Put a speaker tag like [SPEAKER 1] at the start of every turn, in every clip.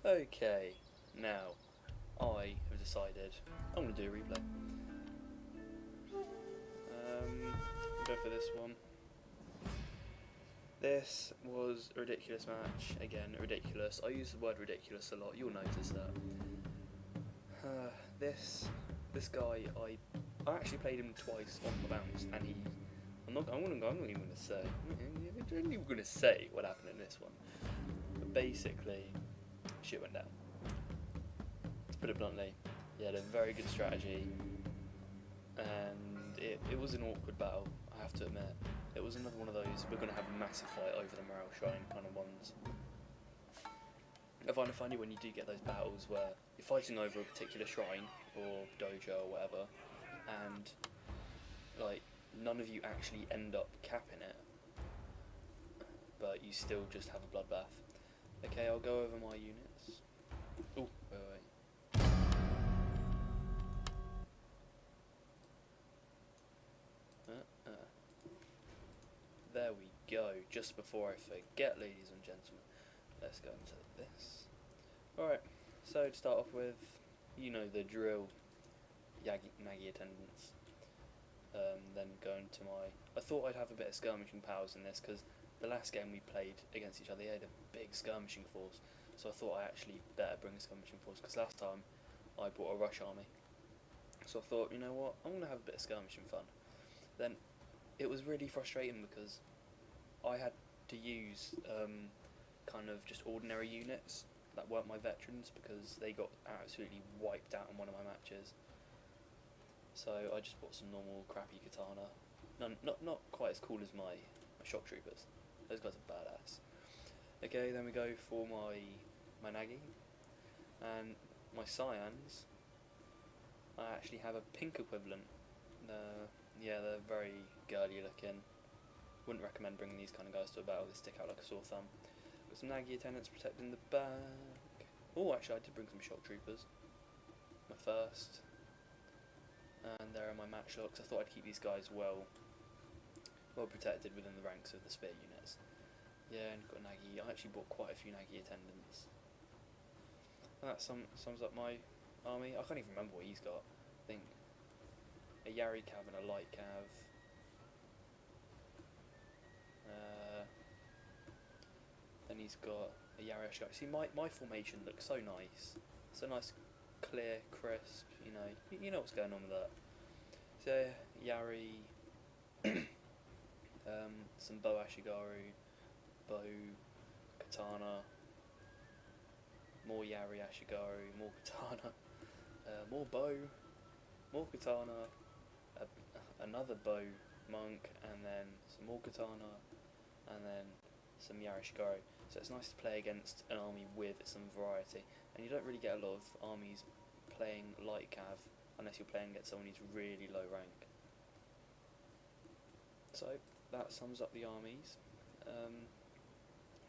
[SPEAKER 1] Okay, now I have decided I'm going to do a replay. Go for this one. This was a ridiculous match. Again, ridiculous. I use the word ridiculous a lot. You'll notice that. This guy, I actually played him twice on the bounce, and I'm not even going to say what happened in this one. But basically, shit went down. To put it bluntly, he had a very good strategy, and it was an awkward battle, I have to admit. It was another one of those, we're going to have a massive fight over the Morale Shrine kind of ones. I find it funny when you do get those battles where you're fighting over a particular shrine, or dojo, or whatever, and like none of you actually end up capping it, but you still just have a bloodbath. Okay, I'll go over my units. Oh, wait. There we go, just before I forget, ladies and gentlemen. Let's go into this. Alright, so to start off with, you know the drill, Nagi attendance. Then go into my... I thought I'd have a bit of skirmishing powers in this, because the last game we played against each other, they had a big skirmishing force. So I thought I actually better bring a skirmishing force, because last time I brought a rush army. So I thought, you know what, I'm going to have a bit of skirmishing fun. Then it was really frustrating because I had to use kind of just ordinary units that weren't my veterans, because they got absolutely wiped out in one of my matches. So I just bought some normal crappy katana. Not quite as cool as my shock troopers. Those guys are badass. Okay, then we go for my Nagi. And my Cyans, I actually have a pink equivalent. Yeah, they're very girly looking. Wouldn't recommend bringing these kind of guys to a battle, they stick out like a sore thumb. Got some Nagi attendants protecting the back. Oh, actually I did bring some shock troopers. My first. And there are my matchlocks. I thought I'd keep these guys well protected within the ranks of the spear units. Yeah, and got Nagi. I actually bought quite a few Nagi attendants. And that sums up my army. I can't even remember what he's got. I think a Yari Cav and a light Cav. Then he's got a Yari Ashgar. See, my formation looks so nice. So nice, clear, crisp, you know what's going on with that. So, Yari, some bow Ashigaru, bow, katana, more Yari Ashigaru, more katana, more bow, more katana, another bow monk, and then some more katana, and then some Yari Ashigaru. So it's nice to play against an army with some variety, and you don't really get a lot of armies playing light cav unless you're playing against someone who's really low rank. So that sums up the armies.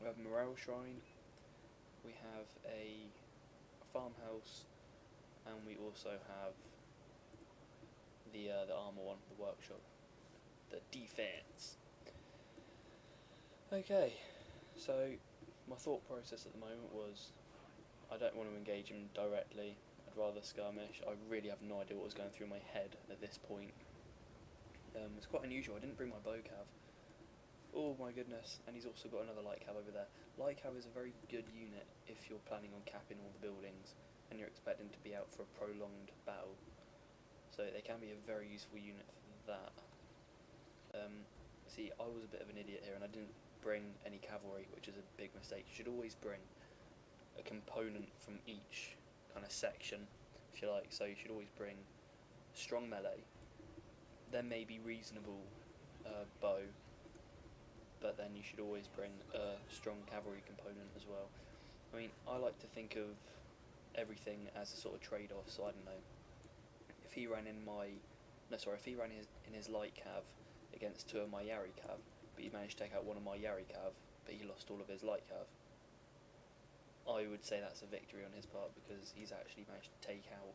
[SPEAKER 1] We have Morale Shrine, we have a farmhouse, and we also have the armour one, the workshop, the defense. Okay, so my thought process at the moment was I don't want to engage him directly, I'd rather skirmish. I really have no idea what was going through my head at this point. It's quite unusual, I didn't bring my bow cav. Oh my goodness, and he's also got another light cav over there. Light cav is a very good unit if you're planning on capping all the buildings and you're expecting to be out for a prolonged battle. So they can be a very useful unit for that. See, I was a bit of an idiot here and I didn't bring any cavalry, which is a big mistake. You should always bring a component from each kind of section, if you like. So you should always bring strong melee, then maybe reasonable bow, but then you should always bring a strong cavalry component as well. I mean, I like to think of everything as a sort of trade-off. So I don't know, if he ran in his light cav against two of my Yari cav, but he managed to take out one of my Yari cav, but he lost all of his light cav, I would say that's a victory on his part, because he's actually managed to take out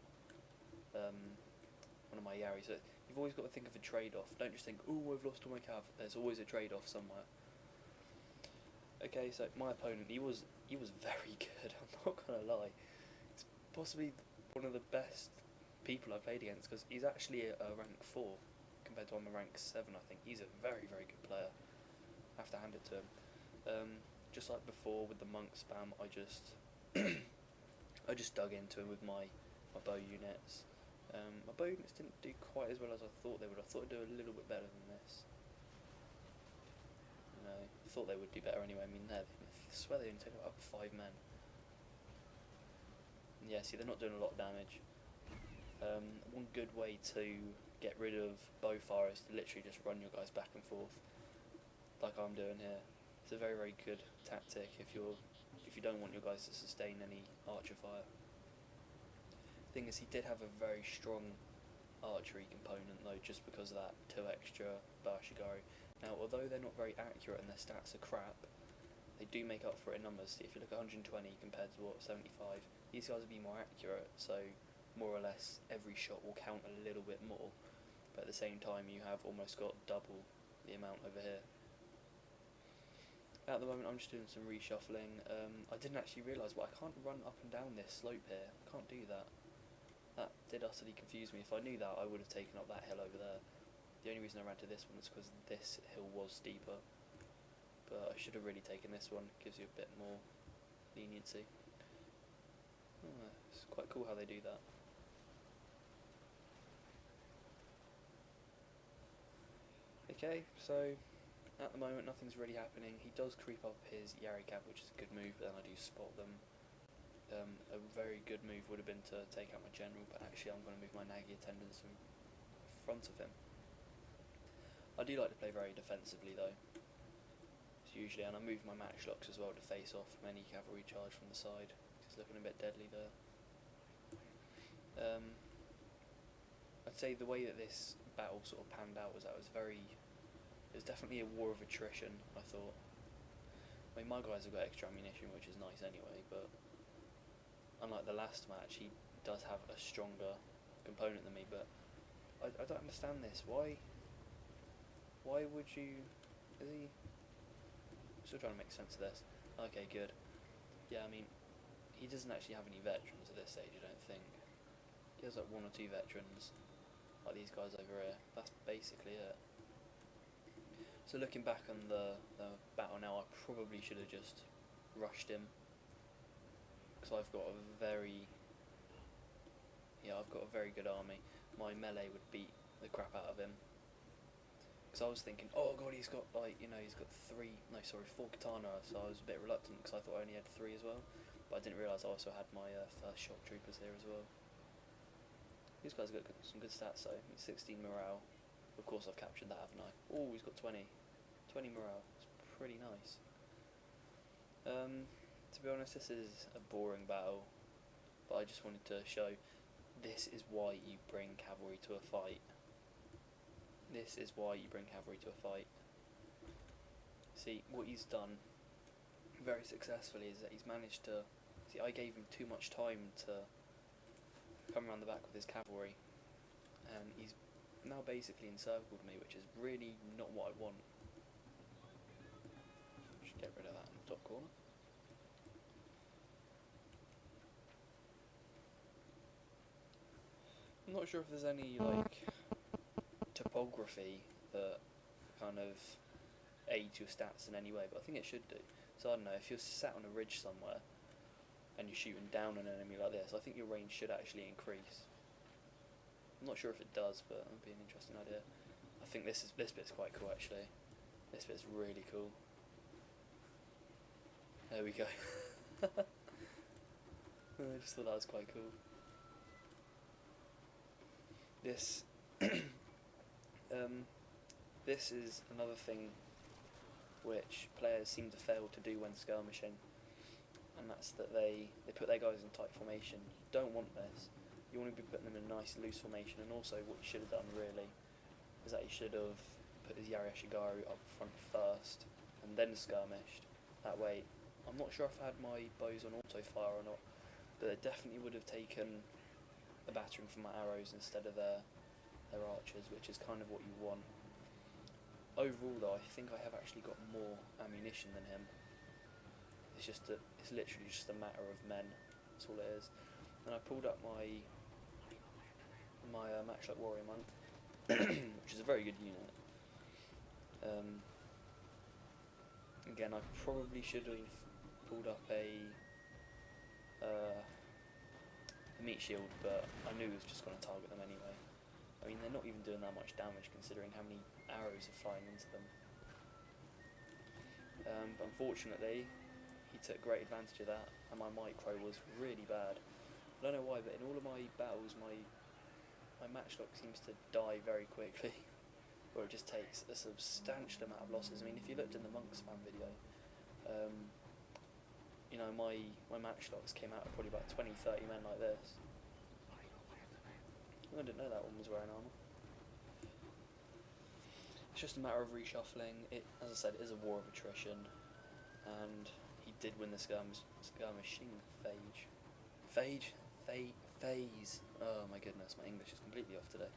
[SPEAKER 1] one of my Yaris. So you've always got to think of a trade-off. Don't just think, oh, I've lost all my cav. There's always a trade-off somewhere. Okay, so my opponent, he was very good, I'm not not gonna lie, he's possibly one of the best people I've played against, because he's actually a rank 4 compared to I'm a rank 7. I think he's a very, very good player. I have to hand it to him. Just like before with the monk spam, I just I just dug into him with my bow units. My bow units didn't do quite as well as I thought they would. I thought they'd do a little bit better than this. You know, I thought they would do better anyway. I mean, I swear they didn't take up 5 men. Yeah, see, they're not doing a lot of damage. One good way to get rid of bowfire is to literally just run your guys back and forth, like I'm doing here. It's a very, very good tactic if you don't want your guys to sustain any archer fire. Thing is, he did have a very strong archery component though, just because of that 2 extra Bashigari. Now, although they're not very accurate and their stats are crap, they do make up for it in numbers. If you look at 120 compared to 75, these guys will be more accurate, so more or less every shot will count a little bit more, but at the same time you have almost got double the amount over here. At the moment I'm just doing some reshuffling. I didn't actually realise, I can't run up and down this slope here. I can't do that. That did utterly confuse me. If I knew that, I would have taken up that hill over there. The only reason I ran to this one is because this hill was steeper, but I should have really taken this one. It gives you a bit more leniency. It's quite cool how they do that. Okay, so at the moment nothing's really happening. He does creep up his Yari cap, which is a good move, but then I do spot them. A very good move would have been to take out my general, but actually I'm going to move my Nagi attendants in front of him. I do like to play very defensively though, usually, and I move my matchlocks as well to face off from any cavalry charge from the side. It's looking a bit deadly there. I'd say the way that this battle sort of panned out was that it was definitely a war of attrition, I thought. I mean, my guys have got extra ammunition, which is nice anyway, but unlike the last match, he does have a stronger component than me, but I don't understand this. Why would you... Is he... I'm still trying to make sense of this. Okay, good. Yeah, I mean, he doesn't actually have any veterans at this stage, I don't think. He has like 1 or 2 veterans, like these guys over here. That's basically it. So looking back on the battle now, I probably should have just rushed him, because I've got a very good army. My melee would beat the crap out of him. Because I was thinking, oh god, he's got he's got 4 katana, so I was a bit reluctant because I thought I only had 3 as well. But I didn't realise I also had my first shock troopers here as well. These guys have got some good stats though. 16 morale. Of course I've captured that, haven't I? Oh, he's got 20 morale. It's pretty nice. To be honest, this is a boring battle, but I just wanted to show this is why you bring cavalry to a fight. This is why you bring cavalry to a fight. See, what he's done very successfully is that he's managed to... See, I gave him too much time to come around the back with his cavalry, and he's now basically encircled me, which is really not what I want. Should get rid of that in the top corner. I'm not sure if there's any topography that kind of aids your stats in any way, but I think it should do. So I don't know, if you're sat on a ridge somewhere and you're shooting down an enemy like this, I think your range should actually increase. I'm not sure if it does, but it would be an interesting idea. I think this bit's quite cool actually. This bit's really cool. There we go. I just thought that was quite cool. This this is another thing which players seem to fail to do when skirmishing, and that's that they put their guys in tight formation. You don't want this. You want to be putting them in a nice loose formation, and also what you should have done really is that you should have put his Yari Ashigaru up front first and then skirmished. That way, I'm not sure if I had my bows on auto fire or not, but it definitely would have taken a battering from my arrows instead of their archers, which is kind of what you want. Overall though, I think I have actually got more ammunition than him. This it's literally just a matter of men. That's all it is. And I pulled up my Matchlock Warrior Monk, which is a very good unit. Again, I probably should have pulled up a meat shield, but I knew it was just going to target them anyway. I mean, they're not even doing that much damage considering how many arrows are flying into them. But unfortunately, he took great advantage of that, and my micro was really bad. I don't know why, but in all of my battles, my Matchlock seems to die very quickly, or it just takes a substantial amount of losses. I mean, if you looked in the Monk spam video, you know, my Matchlocks came out of probably about 20-30 men like this. I didn't know that one was wearing armour. It's just a matter of reshuffling. It, as I said, is a war of attrition, and he did win the skirmishing phase. Oh my goodness, my English is completely off today.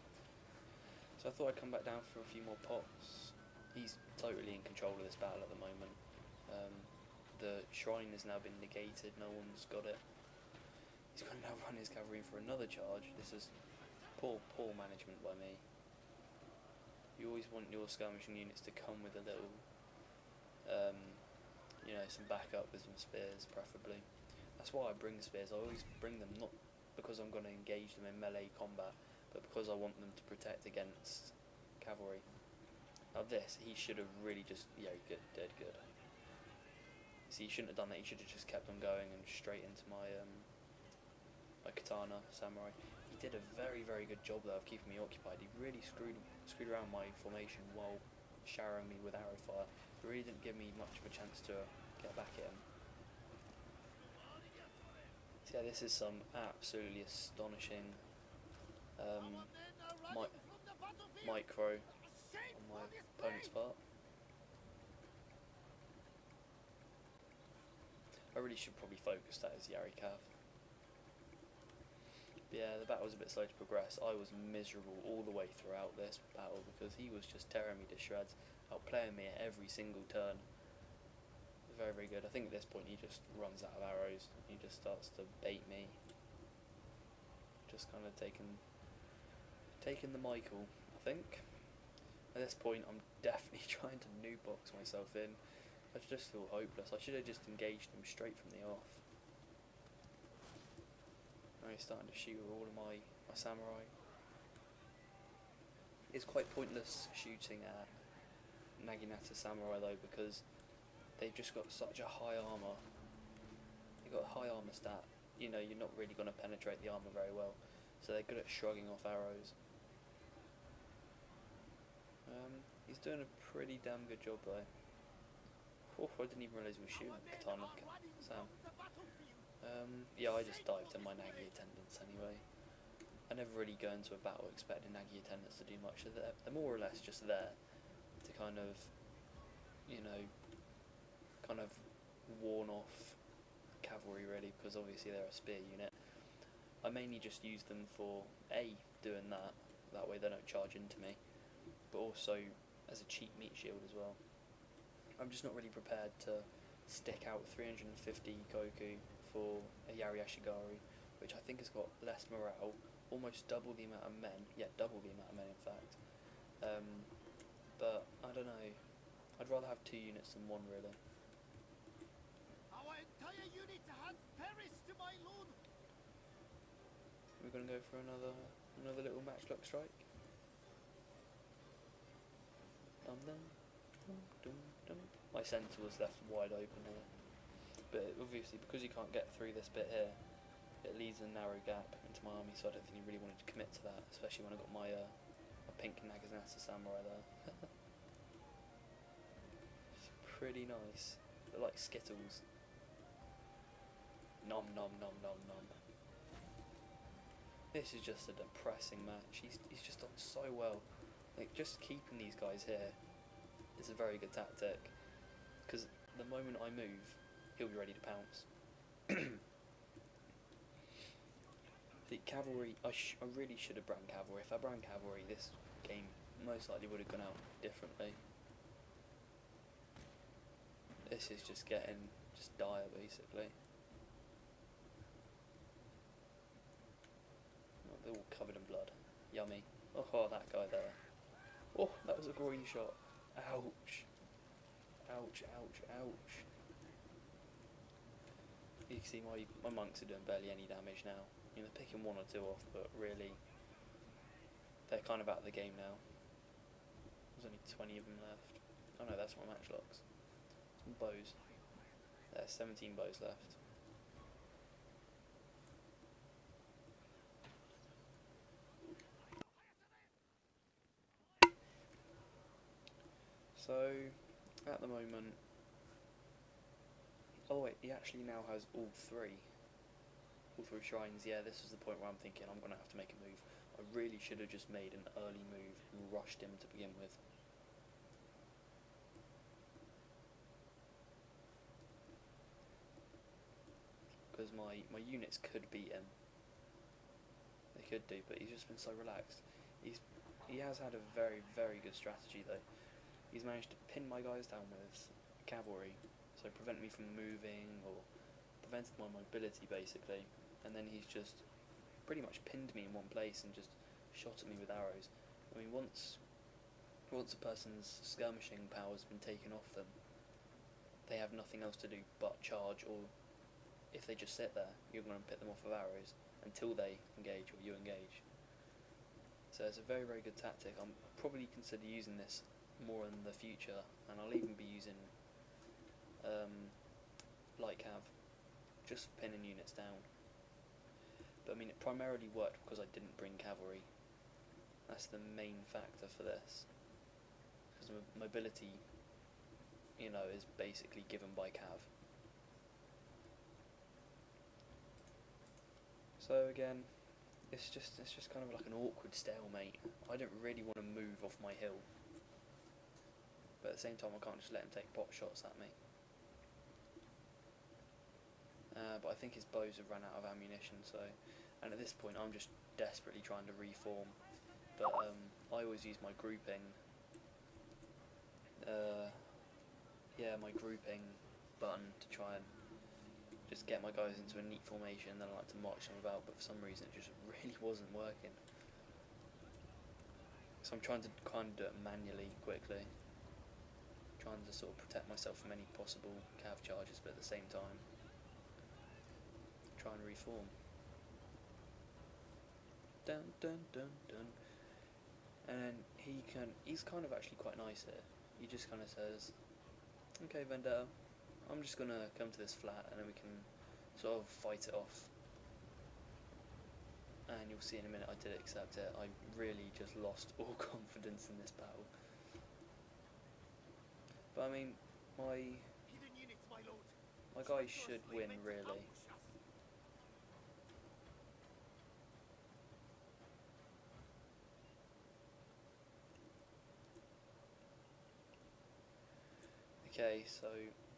[SPEAKER 1] So I thought I'd come back down for a few more pots. He's totally in control of this battle at the moment. The shrine has now been negated, no one's got it. He's going to now run his cavalry for another charge. This is poor management by me. You always want your skirmishing units to come with a little, you know, some backup with some spears, preferably. That's why I bring spears. I always bring them not because I'm going to engage them in melee combat, but because I want them to protect against cavalry. Now this, he should have really just, yeah, good, dead good. See, he shouldn't have done that. He should have just kept on going and straight into my my katana samurai. He did a very good job though of keeping me occupied. He really screwed around my formation while showering me with arrow fire. It really didn't give me much of a chance to get back at him. So yeah, this is some absolutely astonishing micro on my opponent's part. I really should probably focus that as Yari Cav. Yeah, the battle was a bit slow to progress. I was miserable all the way throughout this battle because he was just tearing me to shreds, outplaying me at every single turn. Very good. I think at this point he just runs out of arrows. He just starts to bait me. Just kind of taking the Michael, I think. At this point I'm definitely trying to noob box myself in. I just feel hopeless. I should have just engaged him straight from the off. Now he's starting to shoot all of my samurai. It's quite pointless shooting at Naginata samurai though, because they've just got such a high armour. They've got a high armour stat. You know, you're not really going to penetrate the armour very well. So they're good at shrugging off arrows. He's doing a pretty damn good job though. Oh, I didn't even realise he was shooting katana Sam. Yeah, I just dived in my Nagi attendants anyway. I never really go into a battle expecting Nagi attendants to do much. They're more or less just there to kind of, you know, kind of warn off cavalry really, because obviously they're a spear unit. I mainly just use them for doing that way they don't charge into me, but also as a cheap meat shield as well. I'm just not really prepared to stick out 350 Koku for a Yari Ashigari, which I think has got less morale, almost double the amount of men, double the amount of men in fact. But I don't know, I'd rather have 2 units than 1 really.
[SPEAKER 2] Our entire unit has perished to my lord.
[SPEAKER 1] We're gonna go for another little Matchlock strike. Dum dum dum dum dum. My centre was left wide open here, but obviously because you can't get through this bit here, it leaves a narrow gap into my army, so I don't think he really wanted to commit to that, especially when I got my pink Naginata samurai there. It's pretty nice. They're like Skittles. Nom nom nom nom nom. This is just a depressing match. He's just done so well. Like, just keeping these guys here is a very good tactic, because the moment I move, he'll be ready to pounce. The cavalry, I really should have brand cavalry. If I brand cavalry, this game most likely would have gone out differently. This is just getting just dire basically. Oh, they're all covered in blood. Yummy. Oh, that guy there. Oh, that was a groin shot. Ouch. Ouch, ouch, ouch. You can see my monks are doing barely any damage now. You know, they're picking one or two off, but really, they're kind of out of the game now. There's only 20 of them left. Oh no, that's my matchlocks. Some bows. There's 17 bows left. So, at the moment... Oh wait, he actually now has all three. All three shrines. Yeah, this is the point where I'm thinking I'm going to have to make a move. I really should have just made an early move and rushed him to begin with. Because my units could beat him. They could do, but he's just been so relaxed. He has had a very, very good strategy though. He's managed to pin my guys down with cavalry, so prevent me from moving, or prevented my mobility basically, and then he's just pretty much pinned me in one place and just shot at me with arrows. I mean, once a person's skirmishing power has been taken off them, they have nothing else to do but charge, or if they just sit there, you're going to pit them off with arrows until they engage or you engage. So it's a very, very good tactic. I'm probably consider using this more in the future, and I'll even be using light cav, just for pinning units down. But I mean, it primarily worked because I didn't bring cavalry. That's the main factor for this, because mobility, you know, is basically given by cav. So again, it's just kind of like an awkward stalemate. I don't really want to move off my hill, but at the same time I can't just let him take pot shots at me. But I think his bows have run out of ammunition, so, and at this point I'm just desperately trying to reform. But I always use my grouping. My grouping button to try and just get my guys into a neat formation, and then I like to march them about, but for some reason it just really wasn't working. So I'm trying to kind of do it manually, quickly. Trying to sort of protect myself from any possible cav charges, but at the same time, try and reform. Dun dun dun dun. And then he's kind of actually quite nice here. He just kind of says, okay, Vendetta, I'm just going to come to this flat and then we can sort of fight it off. And you'll see in a minute I did accept it. I really just lost all confidence in this battle. But I mean, my guys should win, really. Okay, so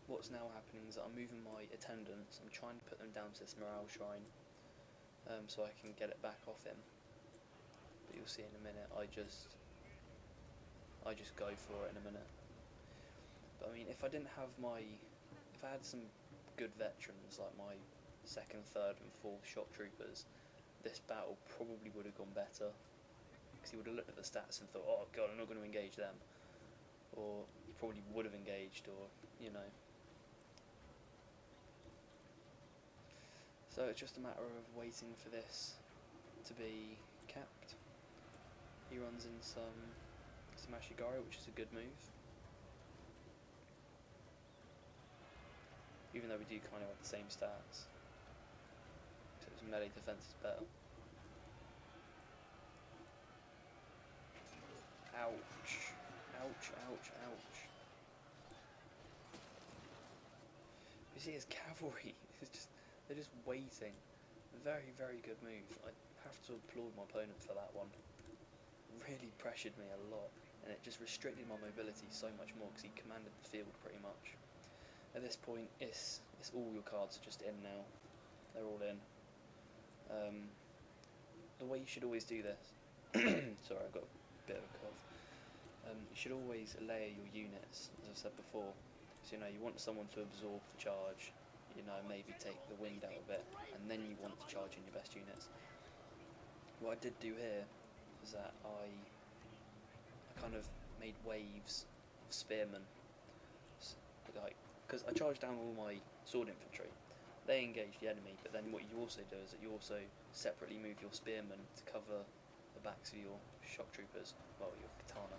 [SPEAKER 1] what's now happening is that I'm moving my attendants. I'm trying to put them down to this morale shrine, so I can get it back off him. But you'll see in a minute. I just go for it in a minute. But I mean, if I didn't have if I had some good veterans like my 2nd, 3rd, and 4th shot troopers, this battle probably would have gone better. Because he would have looked at the stats and thought, oh god, I'm not going to engage them. Or he probably would have engaged, or, you know. So it's just a matter of waiting for this to be capped. He runs in some Ashigari, which is a good move. Even though we do kind of have the same stats. So his melee defense is better. Ouch. Ouch, ouch, ouch. You see his cavalry, they're just waiting. Very, very good move. I have to applaud my opponent for that one. Really pressured me a lot, and it just restricted my mobility so much more because he commanded the field pretty much. At this point, it's all your cards are just in now. They're all in. The way you should always do this... Sorry, I've got a bit of a cough. You should always layer your units, as I said before. So you know, you want someone to absorb the charge, you know, maybe take the wind out of it, and then you want to charge in your best units. What I did do here is that I kind of made waves of spearmen, like, because I charged down all my sword infantry. They engage the enemy, but then what you also do is that you also separately move your spearmen to cover the backs of your shock troopers, well, your katana.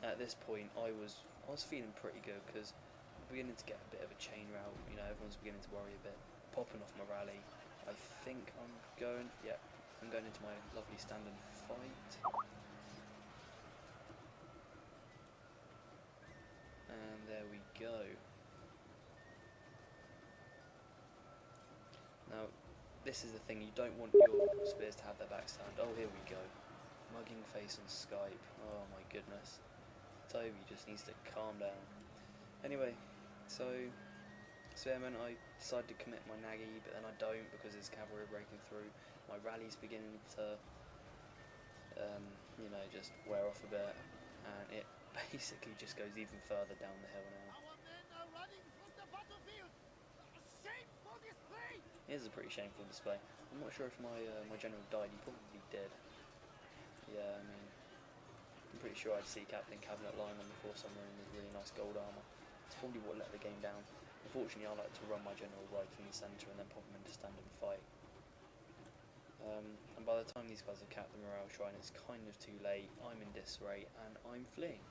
[SPEAKER 1] At this point, I was feeling pretty good because I'm beginning to get a bit of a chain route. You know, everyone's beginning to worry a bit. Popping off my rally. I think I'm going. Yeah, I'm going into my lovely stand and fight. And there we go. Now, this is the thing. You don't want your spears to have their back stand. Oh, here we go. Mugging face on Skype. Oh my goodness. Toby just needs to calm down. Anyway, so Spearman, I decided to commit my Nagi, but then I don't because there's cavalry breaking through. My rally's beginning to, you know, just wear off a bit, and it basically just goes even further down the hill now.
[SPEAKER 2] Our men are running from the battlefield. Shameful display.
[SPEAKER 1] It is a pretty shameful display. I'm not sure if my my general died. He probably did. Yeah, I mean, I'm pretty sure I'd see Captain Cabinet lying on the floor somewhere in his really nice gold armour. It's probably what let the game down. Unfortunately, I like to run my general right in the centre and then pop him into stand and fight. And by the time these guys have capped the morale shrine, it's kind of too late. I'm in disarray and I'm fleeing.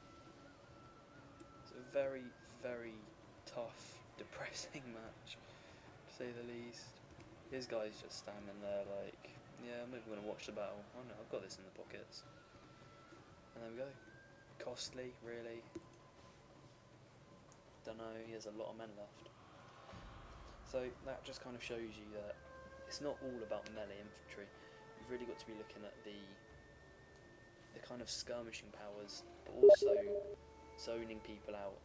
[SPEAKER 1] It's a very, very tough, depressing match, to say the least. This guy's just standing there like, yeah, I'm not even going to watch the battle. Oh no, I've got this in the pockets. And there we go. Costly, really. Don't know, he has a lot of men left. So that just kind of shows you that it's not all about melee infantry. You've really got to be looking at the kind of skirmishing powers, but also zoning people out.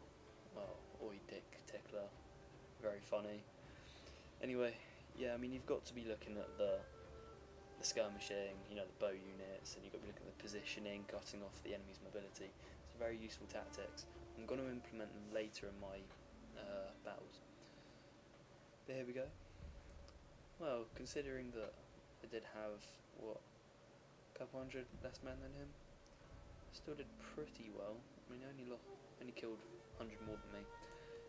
[SPEAKER 1] Well, oi dick tickler, very funny. Anyway, yeah, I mean, you've got to be looking at the skirmishing, you know, the bow units, and you've got to be looking at the positioning, cutting off the enemy's mobility. It's very useful tactics. I'm going to implement them later in my battles. But here we go. Well, considering that I did have, what, a couple hundred less men than him, I still did pretty well. I mean, I only killed 100 more than me.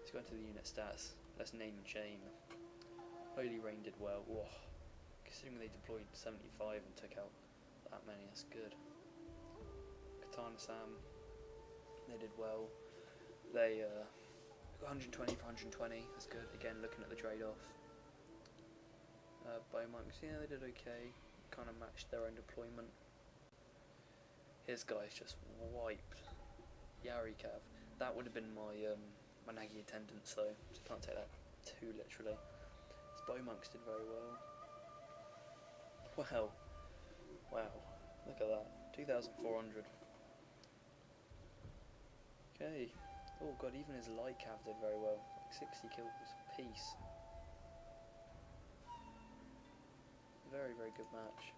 [SPEAKER 1] Let's go into the unit stats. Let's name and shame. Holy Rain did well. Whoa. Considering they deployed 75 and took out that many, that's good. Katana Sam, they did well. They got 120 for 120, that's good. Again, looking at the trade-off. Bow monks, yeah, they did okay. Kind of matched their own deployment. His guy's just wiped. Yari Cav. That would have been my my Nagi attendant, so can't take that too literally. His bow monks did very well. Wow. Wow. Look at that. 2,400. Okay. Oh god, even his light cav did very well. Like 60 kills apiece. Very, very good match.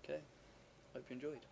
[SPEAKER 1] Okay. Hope you enjoyed.